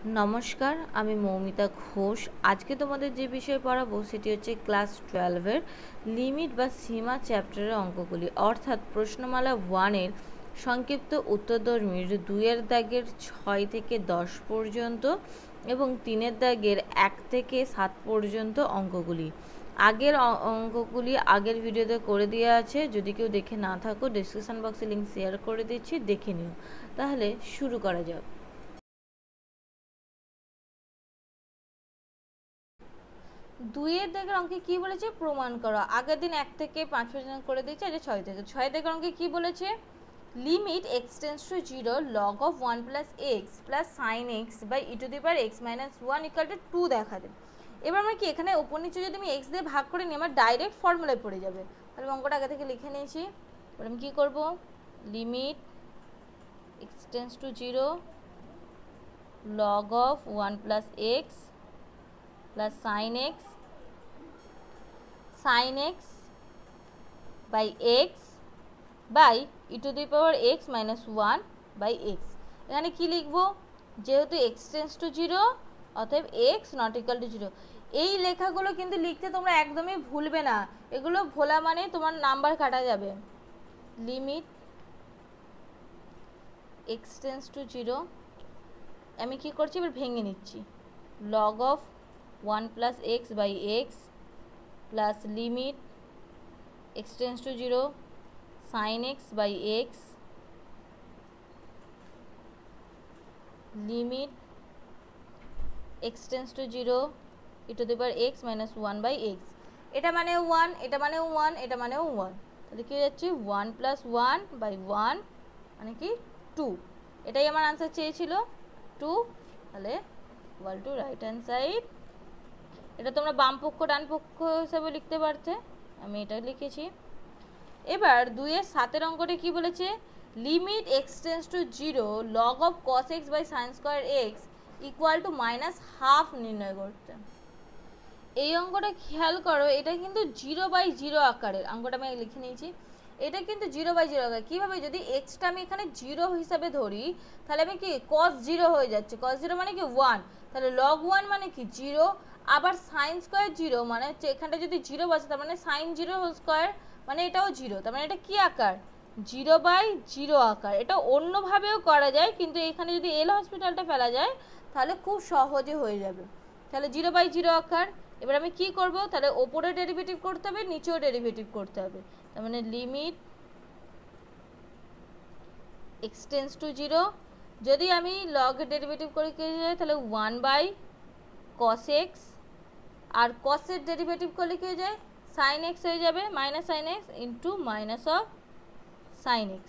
নমস্কার, আমি মৌমিতা ঘোষ। আজকে তোমাদের যে বিষয় পড়াবো সেটি হচ্ছে ক্লাস 12-এর লিমিট বা সীমা চ্যাপ্টারের অঙ্কগুলি, অর্থাৎ প্রশ্নমালা 1-এর সংক্ষিপ্ত উত্তরধর্মীর 2-এর দাগের 6 থেকে 10 পর্যন্ত এবং 3-এর দাগের 1 থেকে 7 পর্যন্ত অঙ্কগুলি। আগের অঙ্কগুলি আগের ভিডিওতে করে দেওয়া আছে, যদি কেউ দেখে না থাকো ডেসক্রিপশন বক্সে লিঙ্ক শেয়ার করে দিচ্ছি, দেখে নিও। তাহলে শুরু করা যাক। 2-এর দাগের অঙ্কে কি বলেছে? প্রমাণ করো। আগের দিন 1 থেকে 5 পর্যন্ত করে দিয়েছে, এটা 6 থেকে। 6 দাগের অঙ্কে কি বলেছে? Limit x tends to 0 log of 1 plus x plus sin x by e to the power x minus 1 equal to 2 দেখাতে। এবার আমরা কি এখানে উপর নিচে যদি আমি x দিয়ে ভাগ করে নিই, আমার ডাইরেক্ট ফর্মুলায় পড়ে যাবে। তাহলে অঙ্কটা আগে থেকে লিখে নিয়েছি। এবার আমি কী করবো? Limit x tends to 0 log of 1 plus x plus sin x by x by e to the power x minus 1 by x। এখানে কি লিখবো? যেহেতু x টেন্ডস টু 0 অতএব x নট ইকুয়াল টু 0। এই লেখাগুলো কিন্তু লিখতে তোমরা একদমই ভুলবে না, এগুলো ভোলা মানে তোমার নাম্বার কাটা যাবে। লিমিট x টেন্ডস টু 0, আমি কি করছি এবার ভেঙে নিচ্ছি। log of 1 plus x by x plus limit x tends to 0 sin x by x limit x tends to 0 e to the power x minus 1 by x। এটা মানে 1, এটা মানে 1, এটা মানে 1। তাহলে কি হয়ে যাচ্ছে 1 plus 1 by 1 মানে কি 2। এটাই আমার আনসার চেয়েছিল 2। তাহলে equal to right hand side. এটা তোমরা বাম পক্ষ ডান পক্ষ হিসাবে লিখতে পারতে, আমি এটা লিখেছি। এবার 2-এর 7-এর অঙ্কটা কি বলেছে? Limit x tends to 0 log of cos x by sin square x equal to -12 নির্ণয় করতে। এই অঙ্কটা খেয়াল করো, এটা কিন্তু 0/0 আকারের। অঙ্কটা আমি লিখে নিয়েছি। এটা কিন্তু 0/0 আকার। কীভাবে? যদি এক্সটা আমি এখানে 0 হিসাবে ধরি, তাহলে আমি কি cos 0 হয়ে যাচ্ছে। cos 0 মানে কি 1, তাহলে log 1 মানে কি 0। আবার sin স্কোয়ার 0 মানে হচ্ছে এখানটা যদি 0 বসে, তার মানে sin 0 স্কোয়ার মানে এটাও 0। তার মানে এটা কি আকার? 0/0 আকার। এটা অন্যভাবেও করা যায়, কিন্তু এখানে যদি এল হসপিটালটা ফেলা যায় তাহলে খুব সহজে হয়ে যাবে। তাহলে 0/0 আকার। এবার আমি কি করব? তাহলে ওপরে ডেরিভেটিভ করতে হবে, নিচেও ডেরিভেটিভ করতে হবে। তার মানে লিমিট x টেন্ডস টু 0, যদি আমি লগ ডেরিভেটিভ করে কি হয়ে যায় তাহলে 1/cos x, আর cos এর ডেরিভেটিভ করলে কি হয়ে যায় sin x হয়ে যাবে, minus sin x into minus of sin x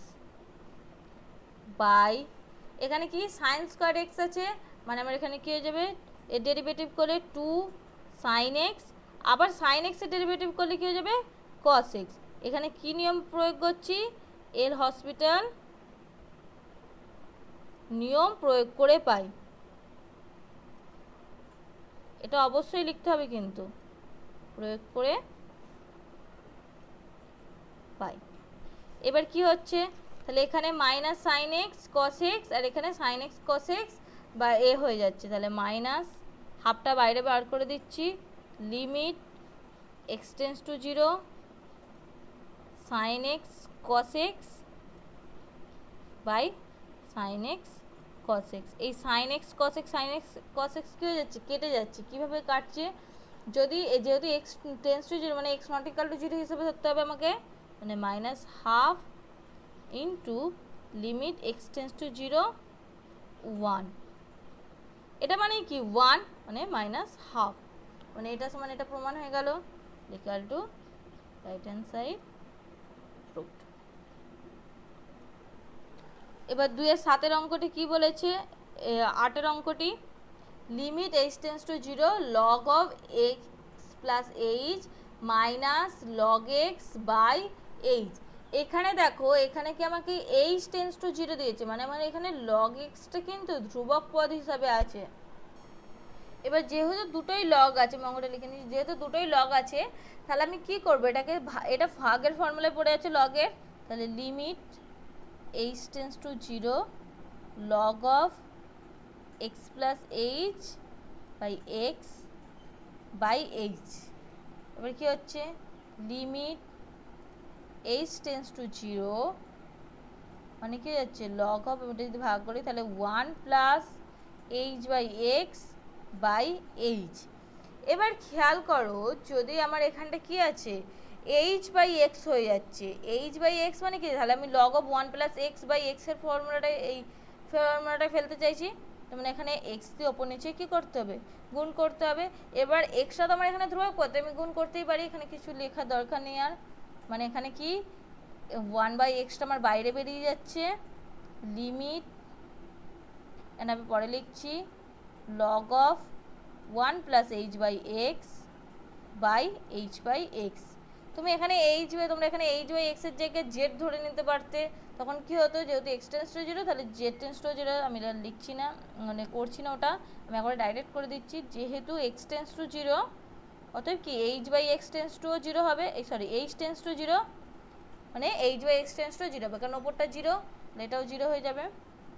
by এখানে কি sin স্কোয়ার x আছে, মানে আমার এখানে কি হয়ে যাবে এর ডেরিভেটিভ করলে 2 sin x, আবার sin x এর ডেরিভেটিভ করলে কি হয়ে যাবে cos x। এখানে কি নিয়ম প্রয়োগ করছি? এল হসপিটাল নিয়ম প্রয়োগ করে পাই। এটা অবশ্যই লিখতে হবে, কিন্তু প্রয়োগ করে পাই। এবার কি হচ্ছে? তাহলে এখানে minus sine x cos x, আর এখানে সাইন এক্স কস এক্স বা এ হয়ে যাচ্ছে। তাহলে মাইনাস হাফটা বাইরে বার করে দিচ্ছি। Limit x tends to 0 sine x cos x by sine x cos x. এই sine x cos x sine x cos x কী হয়ে যাচ্ছে? কেটে যাচ্ছে। কীভাবে কাটছে? যদি যেহেতু এক্স টেন্ডস টু 0 মানে এক্স নট ইকুয়াল টু 0 হিসেবে ধরতে হবে আমাকে, মানে -12 into limit x tends to 0 1। এটা মানে কি 1 মানে -12, মানে এটা সমান এটা প্রমাণ হয়ে গেল। Equal to right hand side proved. এবার 2-এর 7-এর অঙ্কটি কি বলেছে? 8-এর অঙ্কটি limit h tends to 0 log of x plus h minus log x by h. এখানে দেখো, এখানে কি আমাকে এইচ টেন্ডস টু 0 দিয়েছে, মানে আমার এখানে লগ এক্সটা কিন্তু ধ্রুবক পদ হিসাবে আছে। এবার যেহেতু দুটোই লগ আছে, আমি অঙ্কটা লিখে নিচ্ছি, যেহেতু দুটোই লগ আছে তাহলে আমি কি করব? এটাকে এটা ভাগের ফর্মুলায় পড়ে আছে লগের। তাহলে limit h tends to 0 log of x plus h by x by h. এবার কী হচ্ছে limit h tends to zero মানে কী যাচ্ছে লগ অফ, এটা যদি ভাগ করি তাহলে 1 plus h by x by h. এবার খেয়াল করো যদি আমার এখানটা কি আছে এইচ বাই এক্স হয়ে যাচ্ছে, এইচ বাই এক্স মানে কি, তাহলে আমি log of 1 plus x by এক্সের ফর্মুলাটাই এই ফর্মুলাটা ফেলতে চাইছি। তার মানে এখানে এক্স দিয়ে ওপর নিচে কী করতে হবে গুণ করতে হবে। এবার এক্সটা তো আমার এখানে ধ্রুবক করতে আমি গুণ করতেই পারি, এখানে কিছু লেখার দরকার নেই আর। মানে এখানে কি 1 বাই এক্সটা আমার বাইরে বেরিয়ে যাচ্ছে, লিমিট এন্ড আমি পরে লিখছি log of 1 plus h by x by h by x. তুমি এখানে এইচ বাই, তোমরা এখানে এইচ বাই এক্সের জায়গায় জেড ধরে নিতে পারতে, তখন কি হতো যেহেতু এক্স টেন্স টু জিরো তাহলে জেড টেন্স টু জিরো, আমি লিখছি না মানে করছি না ওটা, আমি একবারে ডাইরেক্ট করে দিচ্ছি। যেহেতু এক্স টেন্স টু জিরো অতএব কি h by x tends to zero হবে, এই sorry h tends to zero মানে h by x tends to zero হবে, কারণ ওপরটা জিরো এটাও জিরো হয়ে যাবে।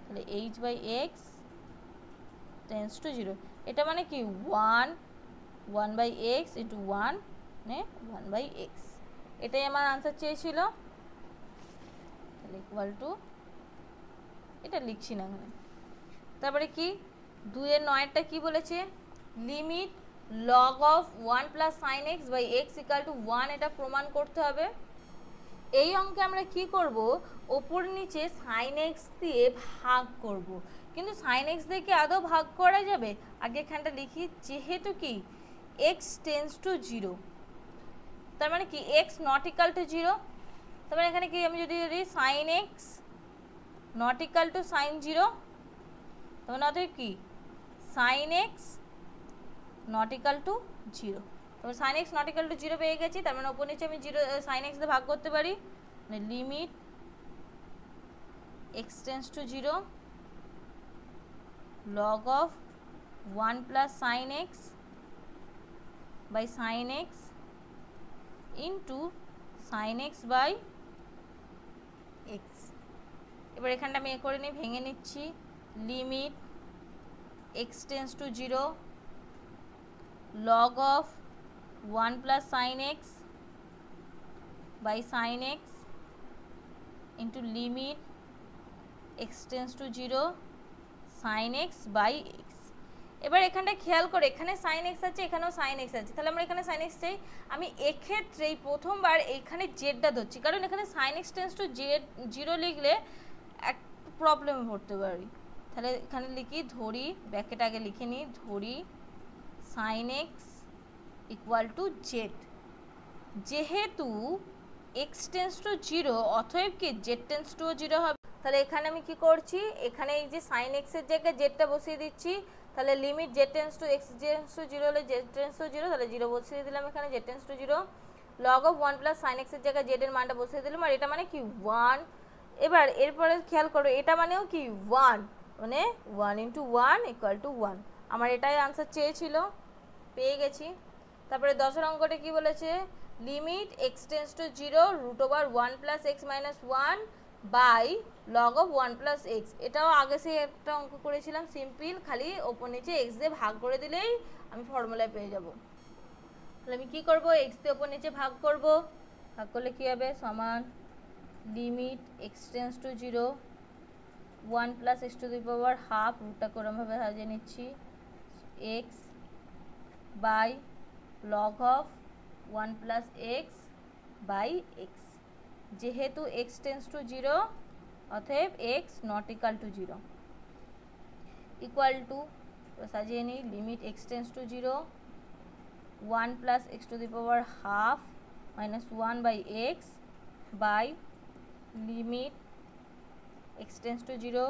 তাহলে h by x tends to zero, এটা মানে কি 1 বাই এক্স ইন্টু 1 মানে 1 বাই এক্স, এটাই আমার আনসার চেয়েছিল। তাহলে ইকুয়াল টু এটা লিখছি না এখানে। তারপরে কি 2 এর 9টা কি বলেছে limit log of 1 plus sine x by x equal to 1, এটা প্রমাণ করতে হবে। এই অঙ্কে আমরা কি করব ওপর নিচে সাইন এক্স দিয়ে ভাগ করব, কিন্তু সাইন এক্স দিয়ে কি আদৌ ভাগ করা যাবে, আগে এখানটা লিখি যেহেতু কি এক্স টেন্স টু জিরো তার মানে কি x not equal to zero, তার মানে এখানে কি আমি যদি ধরি sine x not equal to sine zero, তার মানে অতএব কি sine x not equal to zero, তারপর sine x not equal to zero পেয়ে গেছি, তার মানে ওপর নিচে আমি জিরো সাইন এক্স দিয়ে ভাগ করতে পারি, মানে limit x tends to zero log of 1 plus sine x by sine x into sine x by x. এবার এখানটা আমি এ করে নিই, ভেঙে নিচ্ছি, limit x tends to zero log of 1 plus sin x by sin x into limit x tends to 0 sin x by x। এবার এখানটা খেয়াল করে এখানে sin x আছে এখানেও sin x আছে, তাহলে আমরা এখানে sin x চাই, আমি এক্ষেত্রেই প্রথমবার এইখানে জেডটা ধরছি কারণ এখানে sin x tends to zero লিখলে এক প্রবলেমে পড়তে পারি। তাহলে এখানে লিখি ধরি, ব্র্যাকেট আগে লিখে নিই, ধরি sin x equal to Z, যেহেতু x টেন্স টু জিরো অতএব কি জেড টেন্স টু জিরো হবে। তাহলে এখানে আমি কি করছি এখানে এই যে sin x এর জায়গায় জেডটা বসিয়ে দিচ্ছি, তাহলে limit Z tends to x tends to zero হলে জেড টেন্স টু জিরো, তাহলে জিরো বসিয়ে দিলাম এখানে Z tense to zero, log of 1 plus sine x এর জায়গায় জেড এর মানটা বসিয়ে দিলাম, আর এটা মানে কি 1। এবার এরপরে খেয়াল করো এটা মানেও কি 1 মানে 1 ইন্টু 1 ইকুয়াল টু 1, আমার এটাই আনসার চেয়েছিল, পেয়ে গেছি। তারপরে 10 অঙ্কটা কি বলেছে limit x tends to zero root over 1 plus x minus 1 by log of 1 plus x, এটাও আগে সে একটা অঙ্ক করেছিলাম সিম্পল, খালি ওপর নিচে এক্স দিয়ে ভাগ করে দিলেই আমি ফর্মুলায় পেয়ে যাব। তাহলে আমি কি করব এক্স দিয়ে ওপর নিচে ভাগ করব, ভাগ করলে কি হবে সমান limit x tends to zero 1 plus x to the power half, রুটটা কোরমভাবে সাজিয়ে নিচ্ছি x by log of 1 plus x by x, যেহেতু এক্স টেন্স টু জিরো অতএব x not equal to zero equal to সাজিয়ে নিই limit x tends to zero 1 plus x to the power half minus 1 by x by limit x tends to zero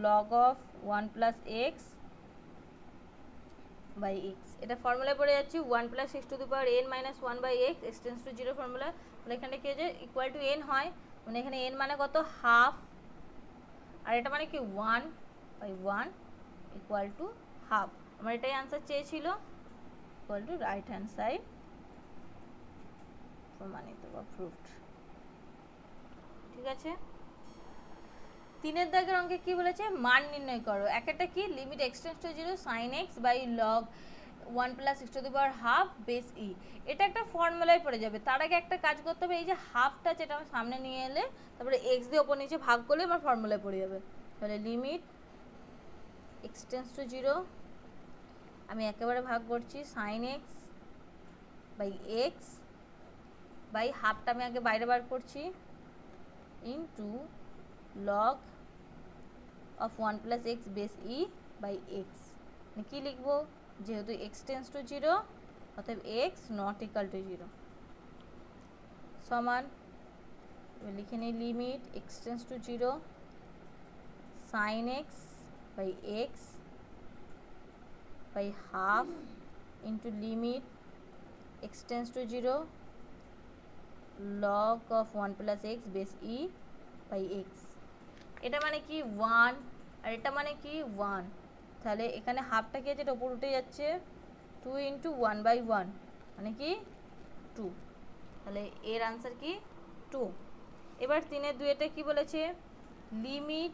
log of 1 plus x by x. এটা ফর্মুলায় পড়ে যাচ্ছি 1 plus x to the power n minus 1 by x, x tends to zero formula, তাহলে এখানে কি হয়েছে equal to N হয়, মানে এখানে এন মানে কত হাফ, আর এটা মানে কি 1 বাই 1 ইকুয়াল টু হাফ, আমার এটাই আনসার চেয়েছিল, equal to right hand side প্রমাণিত বা প্রুফড। ঠিক আছে। তিনের দাগের অঙ্কে কি বলেছে, মান নির্ণয় করো। একটা কি, limit x tends to 0 sin x বাই log 1 plus x to the power half base e. এটা একটা ফর্মুলায় পড়ে যাবে। তার আগে একটা কাজ করতে হবে, এই যে হাফটা যেটা আমার সামনে নিয়ে এলে তারপরে এক্স দিয়ে ওপর নিচে ভাগ করলে আমার ফর্মুলায় পড়ে যাবে। তাহলে লিমিট এক্স টেন্ডস টু 0, আমি একেবারে ভাগ করছি sin x by x by হাফটা আমি আগে বাইরে বার করছি into log of 1 plus x base e by x। মানে কি লিখবো, যেহেতু x tends to 0 অতএব x not equal to 0 সমান লিখে নিই limit x tends to 0 sin x by x by half into limit x tends to 0 log of 1 plus x base e by x। এটা মানে কি 1 আর এটা মানে কি 1, তাহলে এখানে হাফটা কি আছে, এটা উপর উঠে যাচ্ছে 2 ইন্টু 1/1 মানে কি 2, তাহলে এর আনসার কি 2। এবার 3-এর 2-এটা কি বলেছে, limit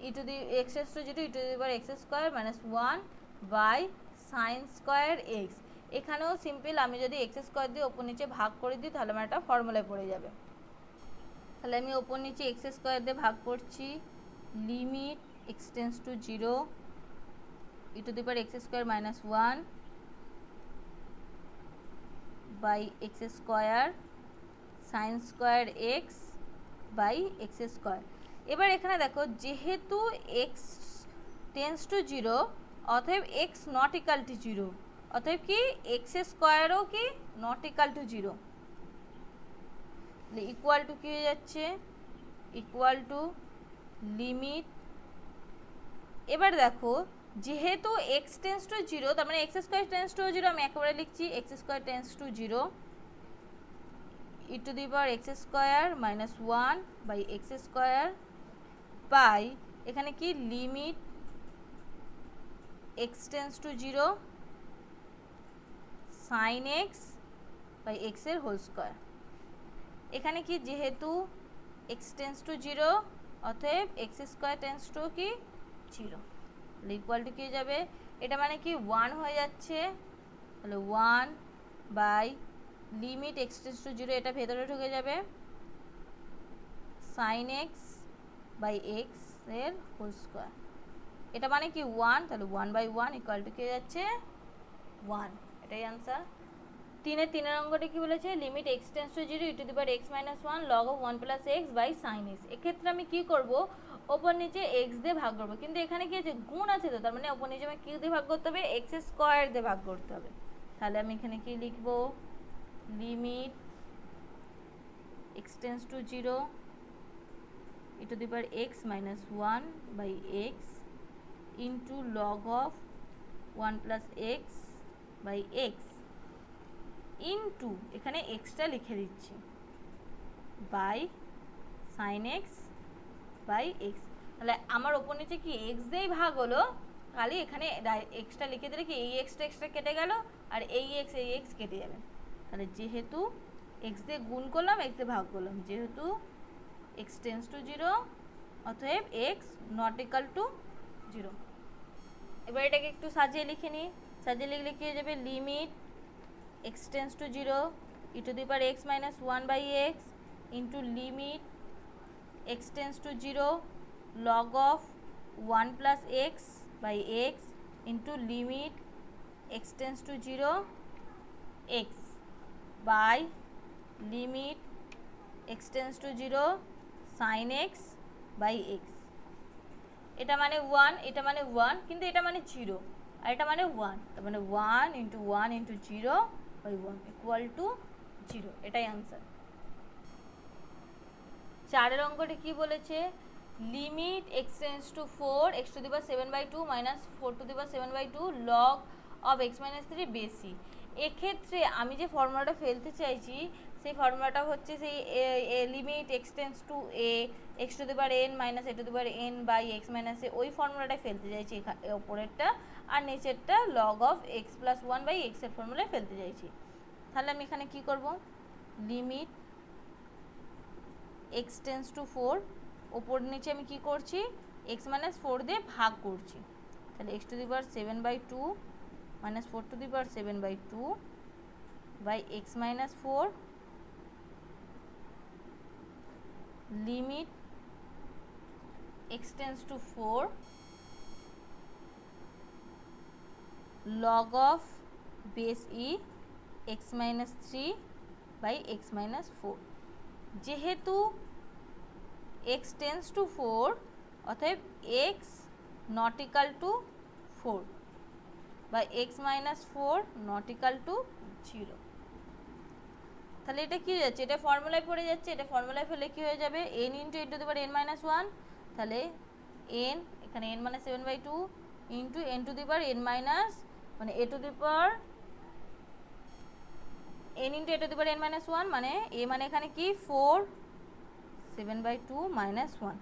e to the x tends to 0 e to the power x square minus 1 by sine square x. এখানেও সিম্পল, আমি যদি এক্স স্কোয়ার দিয়ে ওপর নিচে ভাগ করে দিই তাহলে আমার একটা ফর্মুলায় পড়ে যাবে। তাহলে আমি ওপর নিচে এক্স স্কোয়ার দিয়ে ভাগ করছি, limit x tends to 0 e to the power x square minus 1 by x square sine square x by x square. এবার এখানে দেখো, যেহেতু এক্স টেন্ডস টু 0 অতএব এক্স নট ইকাল টু 0, অতএব কি এক্স স্কোয়ারও কি not equal two 0, equal to কি হয়ে যাচ্ছে, ইকুয়াল টু লিমিট। এবার দেখো, যেহেতু এক্স টেন্ডস টু 0 তার মানে এক্স স্কোয়ার টেন্ডস টু 0, আমি একেবারে লিখছি x square tends to 0 e to the power x square minus 1 by x square by এখানে কি limit x tends to 0 sine x by x এর হোল স্কোয়ার। এখানে কি, যেহেতু এক্স টেন্ডস টু 0 অতএব এক্স স্কোয়ার টেন্ডস টু কি 0, equal to কি হয়ে যাবে, এটা মানে কি 1 হয়ে যাচ্ছে, তাহলে 1 by limit x tends to 0, এটা ভেতরে ঢুকে যাবে সাইন এক্স বাই এক্স এর হোল স্কোয়ার। এটা মানে কি 1, তাহলে 1/1 ইকুয়াল টু কি হয়ে যাচ্ছে 1, এটাই আনসার। 3-এর অঙ্কটা কি বলেছে, limit x tends to 0 e to the power x minus 1 log of 1 plus x by sine x. এক্ষেত্রে আমি কি করব, ওপর নিচে এক্স দিয়ে ভাগ করবো, কিন্তু এখানে কি আছে গুণ আছে, তো তার মানে ওপর নিচে আমি কি দিয়ে ভাগ করতে হবে, এক্স স্কোয়ার দিয়ে ভাগ করতে হবে। তাহলে আমি এখানে কি লিখবো, limit x tends to 0 e to the power x minus 1 by x into log of 1 plus x by x into এখানে এক্সটা লিখে দিচ্ছি by sine x by x. তাহলে আমার ওপর নিচে কি এক্স দিয়েই ভাগ হলো, খালি এখানে এক্সটা লিখে দিলে কি এই এক্সটা কেটে গেল আর এই এক্স কেটে যাবে। তাহলে যেহেতু এক্স দিয়ে গুণ করলাম, এক্স দিয়ে ভাগ করলাম, যেহেতু এক্স টেন্ডস টু 0 অতএব এক্স নট ইকাল টু 0। এবার এটাকে একটু সাজিয়ে লিখে নিই, সাজিয়ে লিখলে কি হয়ে যাবে, limit x tends to 0 e to the power x minus 1 by x into limit x tends to 0 log of 1 plus x by x into limit x tends to 0 x by limit x tends to 0 sine x by x. এটা মানে 1, এটা মানে 1, কিন্তু এটা মানে 0 আর এটা মানে 1, তার মানে 1 into 1 into 0 by 1 equal to 0, এটাই আনসার। 4-এর অঙ্কটি কি বলেছে, limit x tends to 4 x to the power 7/2 minus 4 to the power 7/2 log of x minus 3 বেসি। এক্ষেত্রে আমি যে ফর্মুলাটা ফেলতে চাইছি সেই ফর্মুলাটা হচ্ছে সেই limit x tends to a x to the power n minus a to the power n by x minus a, ওই ফর্মুলাটাই ফেলতে চাইছি ওপরেরটা, আর নিচেরটা log of x plus 1 by x এর ফর্মুলায় ফেলতে চাইছি। তাহলে আমি এখানে কি করব, লিমিট এক্স টেন্ডস টু 4, ওপর নিচে আমি কি করছি, এক্স মাইনাস ফোর দিয়ে ভাগ করছি। তাহলে x to the power 7/2 minus 4 to the power 7/2 by x minus 4 limit x tends to 4 log of base e x minus 3 by x minus 4। যেহেতু x tends to 4 অতএব x not equal to 4 বা x minus 4 not equal to 0। তাহলে এটা কি হয়ে যাচ্ছে, এটা ফর্মুলায় পড়ে যাচ্ছে, এটা ফর্মুলায় ফেলে কি হয়ে যাবে n into A to the power n minus 1, তাহলে n এখানে n মানে 7/2 into n two the power n minus মানে a to the power n into a to the power n minus 1 মানে a মানে এখানে কি 4 7/2 মাইনাস 1।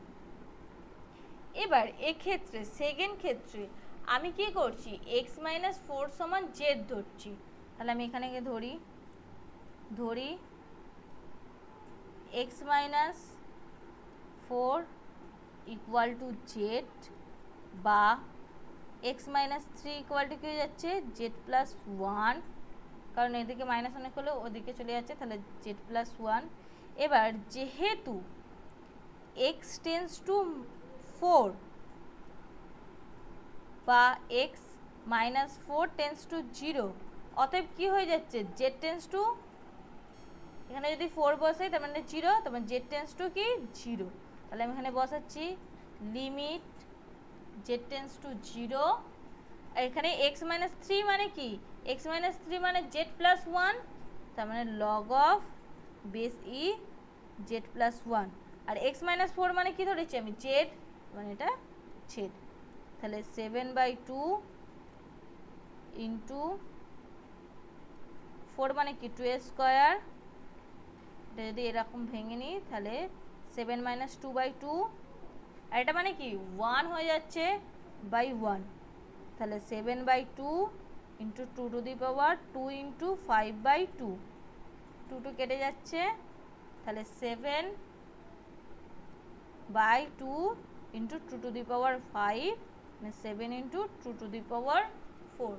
এবার এক্ষেত্রে সেকেন্ড ক্ষেত্রে আমি কি করছি x মাইনাস 4 সমান z ধরছি। তাহলে আমি এখানে গিয়ে ধরি x minus 4 equal to z বা x মাইনাস 3 ইকুয়াল টু কি হয়ে যাচ্ছে z প্লাস 1, কারণ এদিকে মাইনাস অনেক হলে ওদিকে চলে যাচ্ছে, তাহলে z প্লাস 1। এবার যেহেতু x টেন্স টু 4 বা x মাইনাস 4 টেন্স টু 0 অতএব কি হয়ে যাচ্ছে z টেন্স টু, এখানে যদি 4 বসাই তার মানে 0, তার মানে z টেন্স টু কি 0। তাহলে আমি এখানে বসাচ্ছি লিমিট z টেন্স টু 0। আর এখানে x মাইনাস 3 মানে কি, x মাইনাস 3 মানে z প্লাস 1, তার মানে log of base e z plus 1। আর x মাইনাস 4 মানে কি ধরেছি আমি z, মানে এটা z। তাহলে 7/2 ইন্টু 4 মানে কি 2 স্কোয়ার, এটা যদি এরকম ভেঙে নিই তাহলে 7 মাইনাস 2/2, আর এটা মানে কি 1 হয়ে যাচ্ছে বাই 1, তাহলে 7/2 into 2 to the power 2 into 5/2, 2 2 কেটে যাচ্ছে, তাহলে 7/2 ইন্টু 2 টু দি পাওয়ার 5 মানে 7 into 2 to the power 4,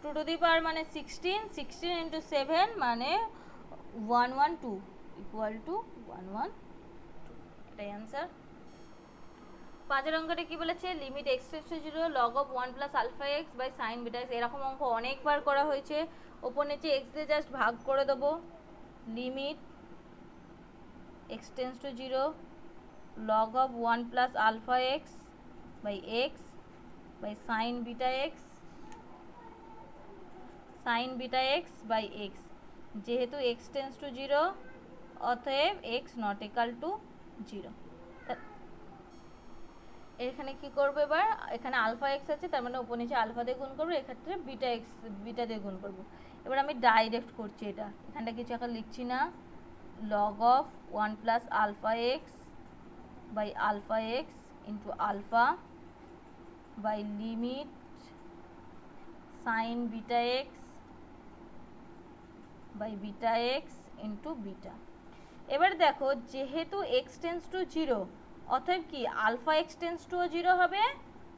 2 to the power মানে 16, 16 ইন্টু 7 মানে 112 ইকুয়াল টু 112, এটাই অ্যান্সার। 5 অঙ্কটা কি বলেছে, limit x tends to 0 log of 1 plus alpha x by sine beta x. এরকম অঙ্ক অনেকবার করা হয়েছে, ওপর নিচে এক্স দিয়ে জাস্ট ভাগ করে দেবো। Limit x tends to 0 log of 1 plus alpha x by x by sine beta x by x. যেহেতু এক্স টেন্স টু 0 অতএব এক্স নট ইকাল টু 0। এখানে কি করবো, এবার এখানে আলফা এক্স আছে তার মানে উপর নিচে আলফা দিয়ে গুণ করবো, এক্ষেত্রে বিটা দিয়ে গুণ করবো। এবার আমি ডাইরেক্ট করছি, এটা এখানটা কিছু এখন লিখছি না। Log of 1 plus alpha x by alpha x into alpha by limit sine beta x by beta x into beta. এবার দেখো যেহেতু এক্স টেন্স টু 0 অতএব কি আলফা এক্স টেন্স টু 0 হবে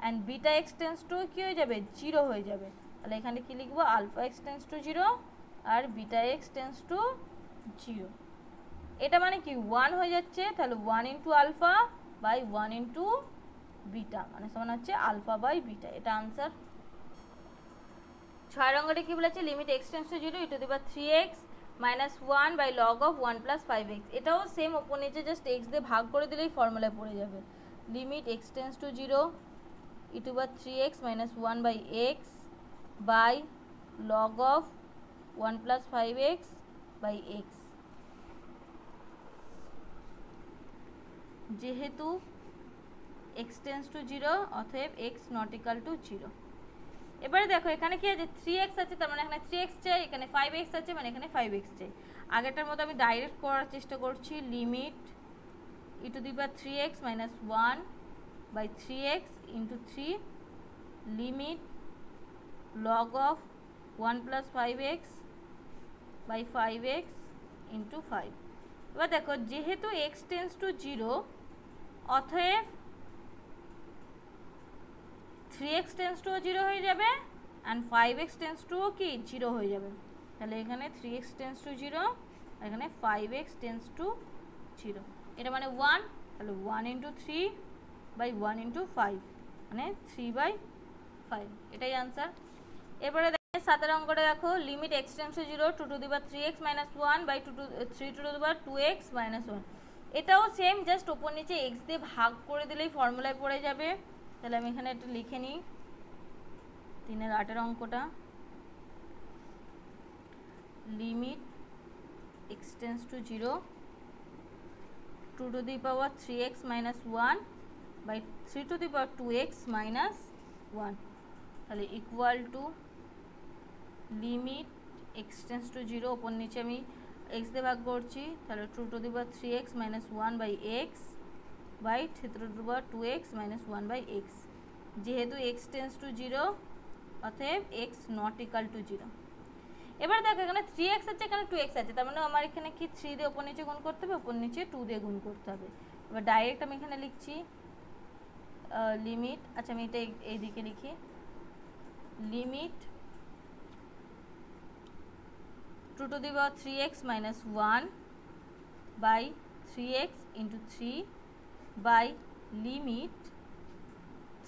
and beta x tends two কি হয়ে যাবে 0 হয়ে যাবে। তাহলে এখানে কি লিখবো আলফা এক্স টেন্স টু 0 আর বিটা এক্স টেন্স টু 0। এটা মানে কি 1 হয়ে যাচ্ছে, তাহলে 1 into alpha by 1 into beta মানে সমান হচ্ছে আলফা বাই বিটা, এটা আনসার। 6 অঙ্কটা কি বলেছে, limit x tends to 0 e to the power 3x minus 1 by log of 1 plus 5x। এটাও সেম ওপর নিচে জাস্ট এক্স দিয়ে ভাগ করে দিলেই ফর্মুলায় পড়ে যাবে। Limit x tends to 0 e to power 3x minus 1 by x by log of 1 plus 5x by x. যেহেতু এক্স টেন্স টু 0 অতএব এক্স নট ইকাল টু 0। এবারে দেখো এখানে কি আছে 3x আছে, তার মানে এখানে 3x চাই, এখানে 5x আছে মানে এখানে 5x চাই। আগেরটার মতো আমি ডাইরেক্ট করার চেষ্টা করছি। Limit e to the power 3x minus 1 by 3x into 3 limit log of 1 plus 5x by 5x into 5। এবার দেখো যেহেতু এক্স টেন্স টু 0 অতএব 3x টেন্স টু 0 হয়ে যাবে অ্যান্ড 5x টেন্স টু কি 0 হয়ে যাবে। তাহলে এখানে 3x টেন্স টু 0, এখানে 5x টেন্স টু 0, এটা মানে 1, তাহলে 1 ইন্টু 3 বাই 1 ইন্টু 5 মানে 3/5, এটাই আনসার। এরপরে দেখো 7 অঙ্কটা দেখো, লিমিট x tends to 0 2 to the power 3x minus 1 by 3 to the power 2x minus 1, এটাও সেম, জাস্ট ওপর নিচে x দিয়ে ভাগ করে দিলেই ফর্মুলায় পড়ে যাবে। তাহলে আমি এখানে একটা লিখে নিই 3-8 অঙ্কটা, limit x tends to 0 2 to the power 3x minus 1 by 3 to the power 2x minus 1, তাহলে equal to limit x tends to 0, ওপর নিচে আমি x দিয়ে ভাগ করছি, তাহলে 2 to the power 3x minus 1 by x by 3 to the power 2x minus 1 by x, যেহেতু x tends to 0 অতএব x নট ইকাল টু 0। এবার দেখো এখানে 3x আছে, এখানে 2x আছে, তার মানে আমার এখানে কি 3 দিয়ে ওপর নিচে গুণ করতে হবে, ওপর নিচে 2 দিয়ে গুণ করতে হবে। এবার ডাইরেক্ট আমি এখানে লিখছি লিমিট, আচ্ছা আমি এটা এইদিকে লিখি, limit 2 to the power 3x minus 1 by 3x into 3 by limit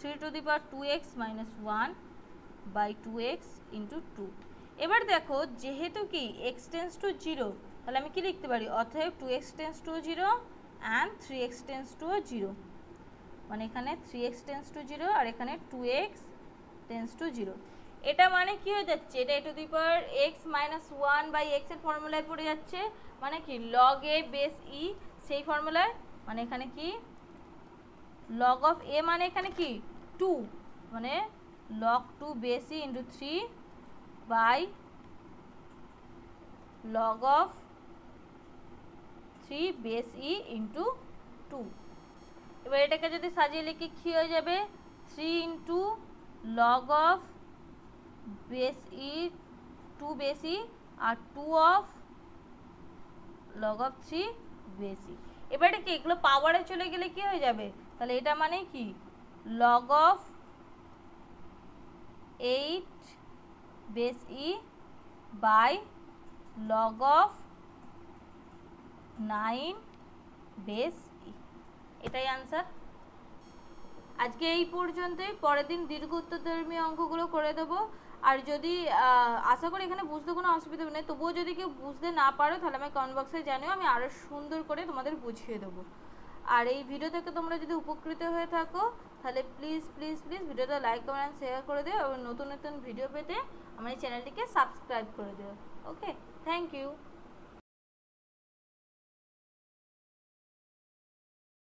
3 to the power 2x minus 1 by 2x into 2। এবার দেখো যেহেতু কি x টেন্স টু 0, তাহলে আমি কি লিখতে পারি, অতএব 2x tense to 0 and 3x tense to 0, মানে এখানে 3x টেন্স টু 0 আর এখানে 2x টেন্স টু 0। এটা মানে কি হয়ে যাচ্ছে, এটা a to the power x minus 1 by x এর ফর্মুলায় পড়ে যাচ্ছে, মানে কি log a বেস e, সেই ফর্মুলায়, মানে এখানে কি log অফ a মানে এখানে কি 2, মানে log 2 base e into 3 by log of 3 base e into 2। এবার এটাকে যদি সাজিয়ে লিখি কি হয়ে যাবে, 3 into log of base e 2 base e আর 2 of log of 3 base e. এবার এটা কি এগুলো পাওয়ারে চলে গেলে কি হয়ে যাবে, তাহলে এটা মানে কি log of 8 base e by log of 9 base e, এটাই আনসার। আজকে এই পর্যন্তই, পরের দিন দীর্ঘ উত্তরধর্মী অঙ্কগুলো করে দেবো। আর যদি আশা করি এখানে বুঝতে কোনো অসুবিধা নেই, তবুও যদি কেউ বুঝতে না পারো তাহলে আমি কমেন্ট বক্সে জানিও, আমি আরও সুন্দর করে তোমাদের বুঝিয়ে দেবো। আর এই ভিডিও থেকে তোমরা যদি উপকৃত হয়ে থাকো তাহলে প্লিজ প্লিজ প্লিজ ভিডিওটা লাইক কমেন্ট শেয়ার করে দিও এবং নতুন নতুন ভিডিও পেতে আমার এই চ্যানেলটিকে সাবস্ক্রাইব করে দিও। ওকে, থ্যাংক ইউ।